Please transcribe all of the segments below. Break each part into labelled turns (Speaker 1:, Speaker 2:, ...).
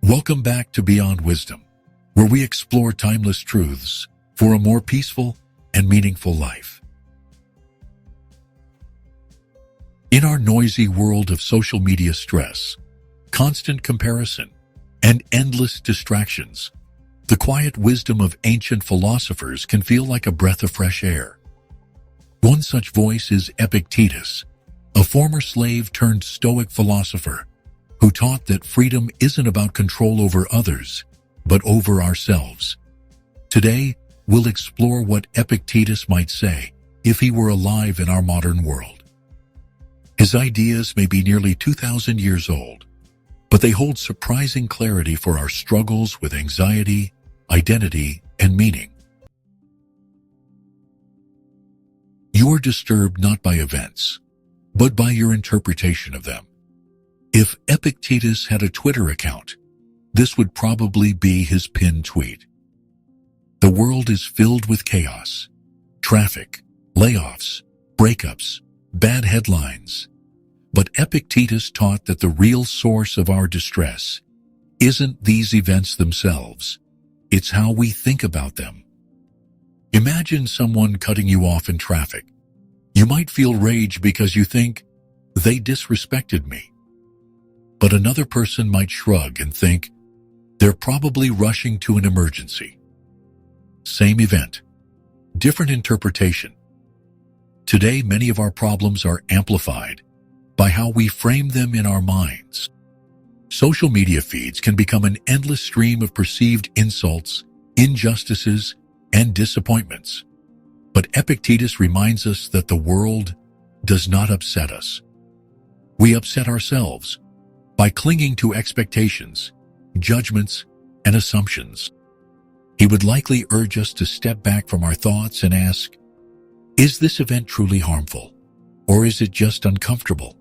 Speaker 1: Welcome back to Beyond Wisdom, where we explore timeless truths for a more peaceful and meaningful life. In our noisy world of social media stress, constant comparison, and endless distractions, the quiet wisdom of ancient philosophers can feel like a breath of fresh air. One such voice is Epictetus, a former slave turned Stoic philosopher who taught that freedom isn't about control over others, but over ourselves. Today, we'll explore what Epictetus might say if he were alive in our modern world. His ideas may be nearly 2,000 years old, but they hold surprising clarity for our struggles with anxiety, identity, and meaning. You are disturbed not by events, but by your interpretation of them. If Epictetus had a Twitter account, this would probably be his pinned tweet. The world is filled with chaos, traffic, layoffs, breakups, bad headlines. But Epictetus taught that the real source of our distress isn't these events themselves, it's how we think about them. Imagine someone cutting you off in traffic. You might feel rage because you think, they disrespected me. But another person might shrug and think, they're probably rushing to an emergency. Same event, different interpretation. Today, many of our problems are amplified by how we frame them in our minds. Social media feeds can become an endless stream of perceived insults, injustices, and disappointments. But Epictetus reminds us that the world does not upset us. We upset ourselves by clinging to expectations, judgments, and assumptions. He would likely urge us to step back from our thoughts and ask, is this event truly harmful, or is it just uncomfortable?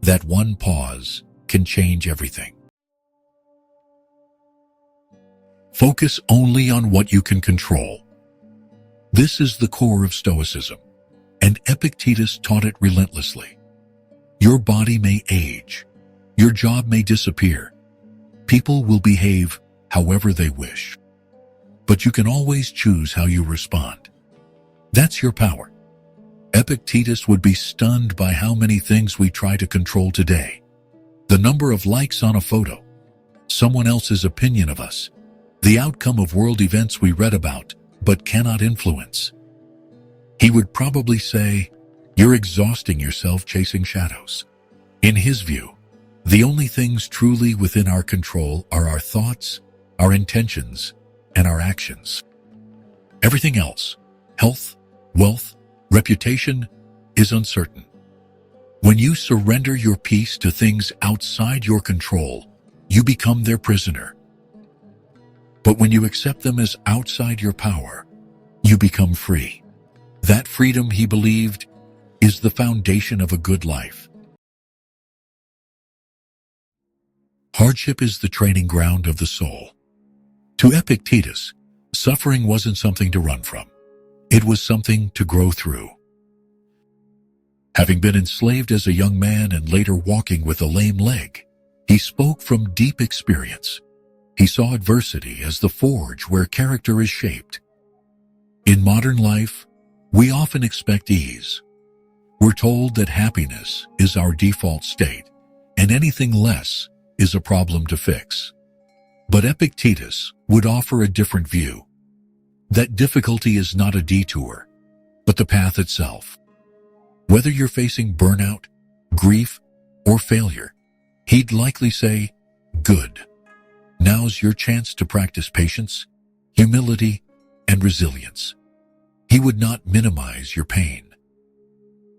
Speaker 1: That one pause can change everything. Focus only on what you can control. This is the core of Stoicism, and Epictetus taught it relentlessly. Your body may age. Your job may disappear. People will behave however they wish. But you can always choose how you respond. That's your power. Epictetus would be stunned by how many things we try to control today. The number of likes on a photo, someone else's opinion of us, the outcome of world events we read about but cannot influence. He would probably say, you're exhausting yourself chasing shadows. In his view, the only things truly within our control are our thoughts, our intentions, and our actions. Everything else, health, wealth, reputation, is uncertain. When you surrender your peace to things outside your control, you become their prisoner. But when you accept them as outside your power, you become free. That freedom, he believed, is the foundation of a good life. Hardship is the training ground of the soul. To Epictetus, suffering wasn't something to run from. It was something to grow through. Having been enslaved as a young man and later walking with a lame leg, he spoke from deep experience. He saw adversity as the forge where character is shaped. In modern life, we often expect ease. We're told that happiness is our default state, and anything less is a problem to fix. But Epictetus would offer a different view. That difficulty is not a detour, but the path itself. Whether you're facing burnout, grief, or failure, he'd likely say, good. Now's your chance to practice patience, humility, and resilience. He would not minimize your pain,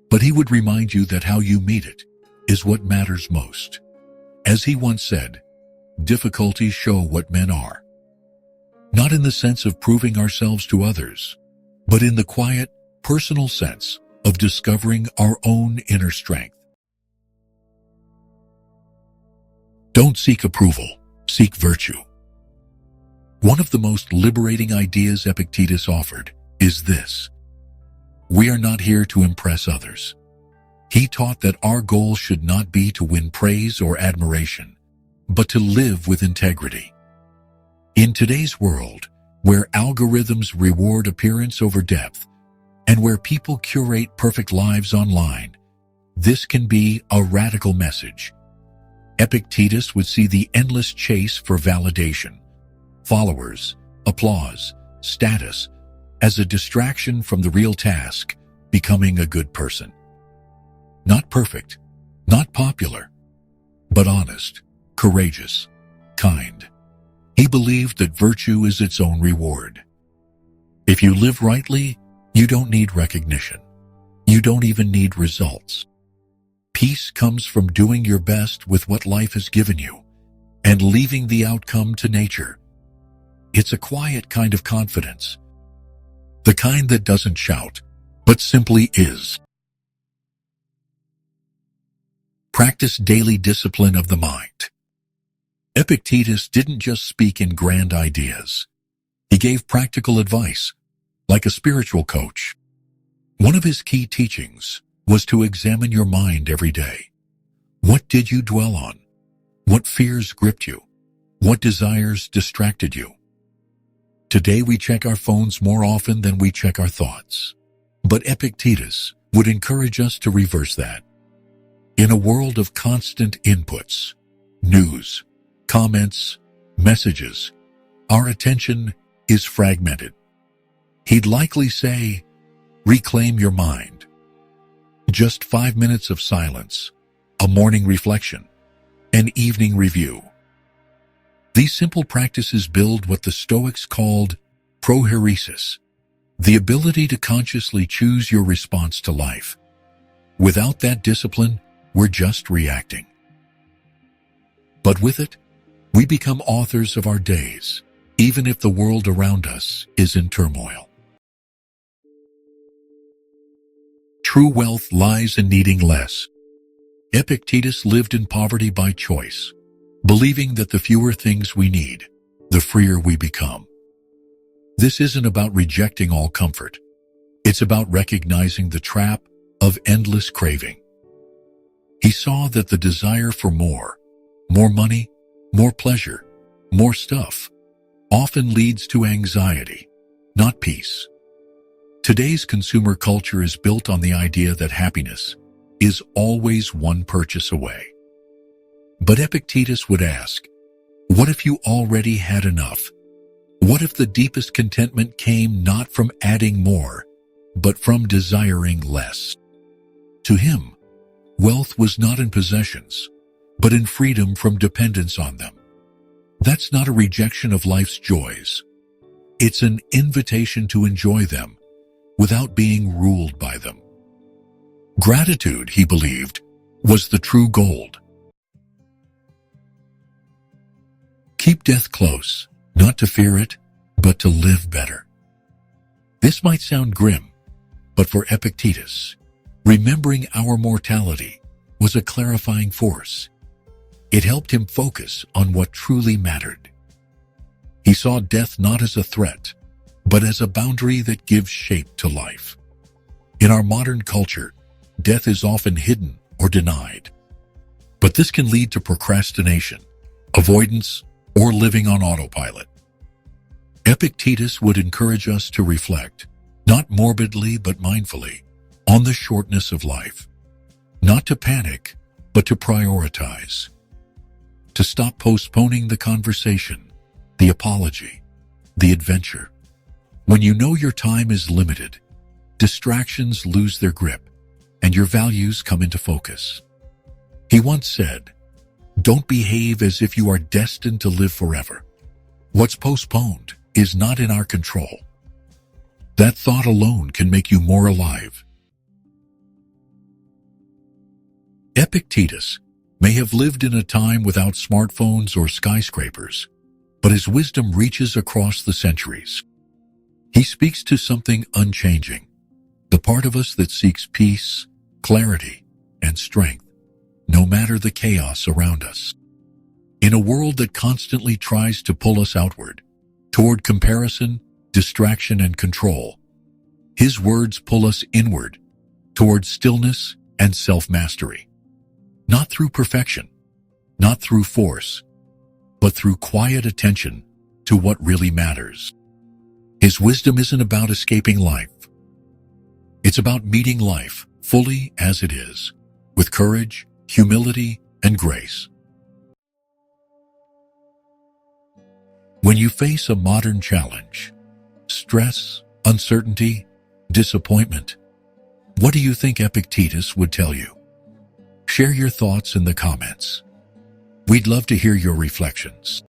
Speaker 1: but he would remind you that how you meet it is what matters most. As he once said, difficulties show what men are. Not in the sense of proving ourselves to others, but in the quiet, personal sense of discovering our own inner strength. Don't seek approval, seek virtue. One of the most liberating ideas Epictetus offered is this: we are not here to impress others. He taught that our goal should not be to win praise or admiration, but to live with integrity. In today's world, where algorithms reward appearance over depth, and where people curate perfect lives online, this can be a radical message. Epictetus would see the endless chase for validation, followers, applause, status, as a distraction from the real task, becoming a good person. Not perfect, not popular, but honest, courageous, kind. He believed that virtue is its own reward. If you live rightly, you don't need recognition. You don't even need results. Peace comes from doing your best with what life has given you and leaving the outcome to nature. It's a quiet kind of confidence, the kind that doesn't shout, but simply is. Practice daily discipline of the mind. Epictetus didn't just speak in grand ideas. He gave practical advice, like a spiritual coach. One of his key teachings was to examine your mind every day. What did you dwell on? What fears gripped you? What desires distracted you? Today we check our phones more often than we check our thoughts. But Epictetus would encourage us to reverse that. In a world of constant inputs, news, comments, messages, our attention is fragmented. He'd likely say, reclaim your mind. Just 5 minutes of silence, a morning reflection, an evening review. These simple practices build what the Stoics called prohairesis, the ability to consciously choose your response to life. Without that discipline, we're just reacting. But with it, we become authors of our days, even if the world around us is in turmoil. True wealth lies in needing less. Epictetus lived in poverty by choice, believing that the fewer things we need, the freer we become. This isn't about rejecting all comfort. It's about recognizing the trap of endless craving. He saw that the desire for more money, more pleasure, more stuff, often leads to anxiety, not peace. Today's consumer culture is built on the idea that happiness is always one purchase away. But Epictetus would ask, what if you already had enough? What if the deepest contentment came not from adding more, but from desiring less? To him, wealth was not in possessions, but in freedom from dependence on them. That's not a rejection of life's joys. It's an invitation to enjoy them without being ruled by them. Gratitude, he believed, was the true gold. Keep death close, not to fear it, but to live better. This might sound grim, but for Epictetus, remembering our mortality was a clarifying force. It helped him focus on what truly mattered. He saw death not as a threat, but as a boundary that gives shape to life. In our modern culture, death is often hidden or denied. But this can lead to procrastination, avoidance, or living on autopilot. Epictetus would encourage us to reflect, not morbidly but mindfully, on the shortness of life. Not to panic, but to prioritize. To stop postponing the conversation, the apology, the adventure. When you know your time is limited, distractions lose their grip, and your values come into focus. He once said, "Don't behave as if you are destined to live forever. What's postponed is not in our control." That thought alone can make you more alive. Epictetus may have lived in a time without smartphones or skyscrapers, but his wisdom reaches across the centuries. He speaks to something unchanging, the part of us that seeks peace, clarity, and strength, no matter the chaos around us. In a world that constantly tries to pull us outward, toward comparison, distraction, and control, his words pull us inward, toward stillness and self-mastery. Not through perfection, not through force, but through quiet attention to what really matters. His wisdom isn't about escaping life. It's about meeting life fully as it is, with courage, humility, and grace. When you face a modern challenge, stress, uncertainty, disappointment, what do you think Epictetus would tell you? Share your thoughts in the comments. We'd love to hear your reflections.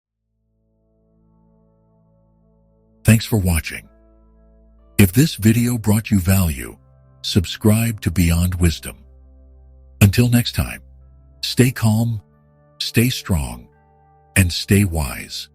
Speaker 1: Thanks for watching. If this video brought you value, subscribe to Beyond Wisdom. Until next time, stay calm, stay strong, and stay wise.